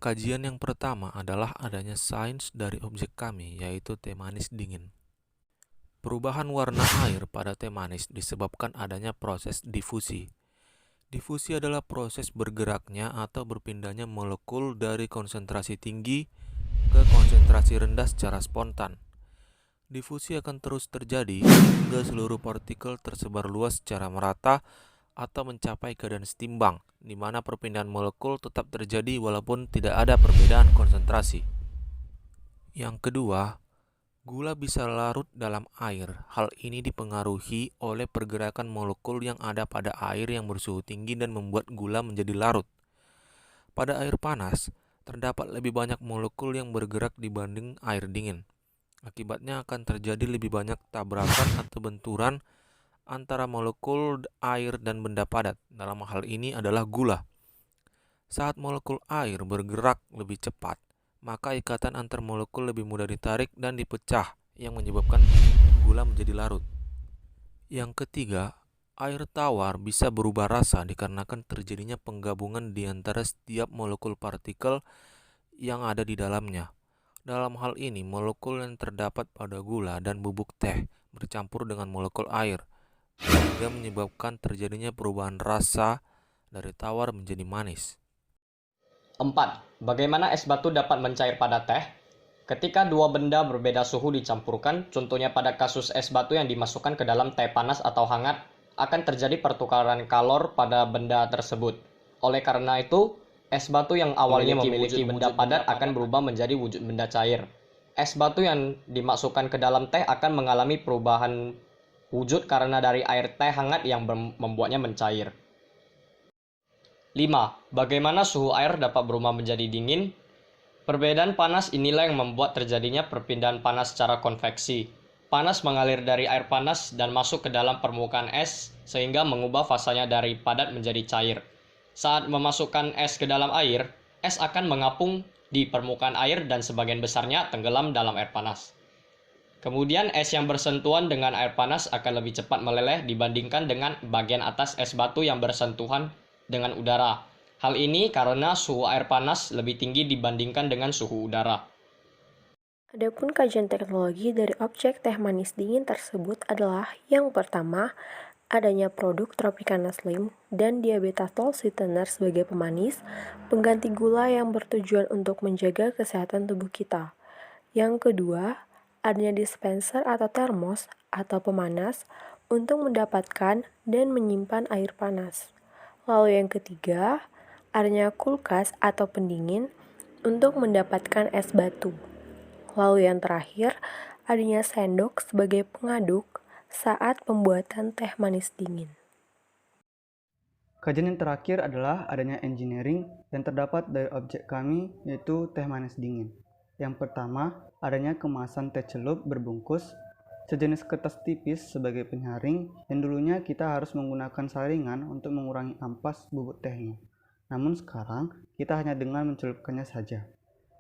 Kajian yang pertama adalah adanya sains dari objek kami, yaitu teh manis dingin. Perubahan warna air pada teh manis disebabkan adanya proses difusi. Difusi adalah proses bergeraknya atau berpindahnya molekul dari konsentrasi tinggi ke konsentrasi rendah secara spontan. Difusi akan terus terjadi hingga seluruh partikel tersebar luas secara merata atau mencapai keadaan setimbang, di mana perpindahan molekul tetap terjadi walaupun tidak ada perbedaan konsentrasi. Yang kedua, gula bisa larut dalam air. Hal ini dipengaruhi oleh pergerakan molekul yang ada pada air yang bersuhu tinggi dan membuat gula menjadi larut. Pada air panas, terdapat lebih banyak molekul yang bergerak dibanding air dingin. Akibatnya akan terjadi lebih banyak tabrakan atau benturan antara molekul air dan benda padat. Dalam hal ini adalah gula. Saat molekul air bergerak lebih cepat, maka ikatan antar molekul lebih mudah ditarik dan dipecah yang menyebabkan gula menjadi larut. Yang ketiga, air tawar bisa berubah rasa dikarenakan terjadinya penggabungan di antara setiap molekul partikel yang ada di dalamnya. Dalam hal ini, molekul yang terdapat pada gula dan bubuk teh bercampur dengan molekul air, sehingga menyebabkan terjadinya perubahan rasa dari tawar menjadi manis. 4. Bagaimana es batu dapat mencair pada teh? Ketika dua benda berbeda suhu dicampurkan, contohnya pada kasus es batu yang dimasukkan ke dalam teh panas atau hangat, akan terjadi pertukaran kalor pada benda tersebut. Oleh karena itu, es batu yang awalnya memiliki benda padat akan berubah menjadi wujud benda cair. Es batu yang dimasukkan ke dalam teh akan mengalami perubahan wujud karena dari air teh hangat yang membuatnya mencair. 5. Bagaimana suhu air dapat berubah menjadi dingin? Perbedaan panas inilah yang membuat terjadinya perpindahan panas secara konveksi. Panas mengalir dari air panas dan masuk ke dalam permukaan es sehingga mengubah fasanya dari padat menjadi cair. Saat memasukkan es ke dalam air, es akan mengapung di permukaan air dan sebagian besarnya tenggelam dalam air panas. Kemudian es yang bersentuhan dengan air panas akan lebih cepat meleleh dibandingkan dengan bagian atas es batu yang bersentuhan dengan udara. Hal ini karena suhu air panas lebih tinggi dibandingkan dengan suhu udara. Adapun kajian teknologi dari objek teh manis dingin tersebut adalah yang pertama, adanya produk Tropicana Slim dan diabetasol sweetener sebagai pemanis, pengganti gula yang bertujuan untuk menjaga kesehatan tubuh kita. Yang kedua, adanya dispenser atau termos atau pemanas untuk mendapatkan dan menyimpan air panas. Lalu yang ketiga, adanya kulkas atau pendingin untuk mendapatkan es batu. Lalu yang terakhir, adanya sendok sebagai pengaduk saat pembuatan teh manis dingin. Kajian yang terakhir adalah adanya engineering yang terdapat dari objek kami, yaitu teh manis dingin. Yang pertama, adanya kemasan teh celup berbungkus, sejenis kertas tipis sebagai penyaring, yang dulunya kita harus menggunakan saringan untuk mengurangi ampas bubuk tehnya. Namun sekarang, kita hanya dengan mencelupkannya saja.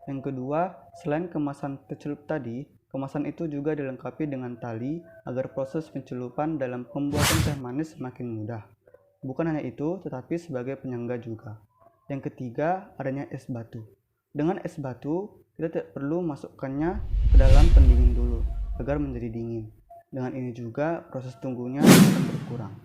Yang kedua, selain kemasan teh celup tadi, kemasan itu juga dilengkapi dengan tali agar proses pencelupan dalam pembuatan teh manis semakin mudah. Bukan hanya itu, tetapi sebagai penyangga juga. Yang ketiga, adanya es batu. Dengan es batu, kita tidak perlu masukkannya ke dalam pendingin dulu, agar menjadi dingin. Dengan ini juga, proses tunggunya akan berkurang.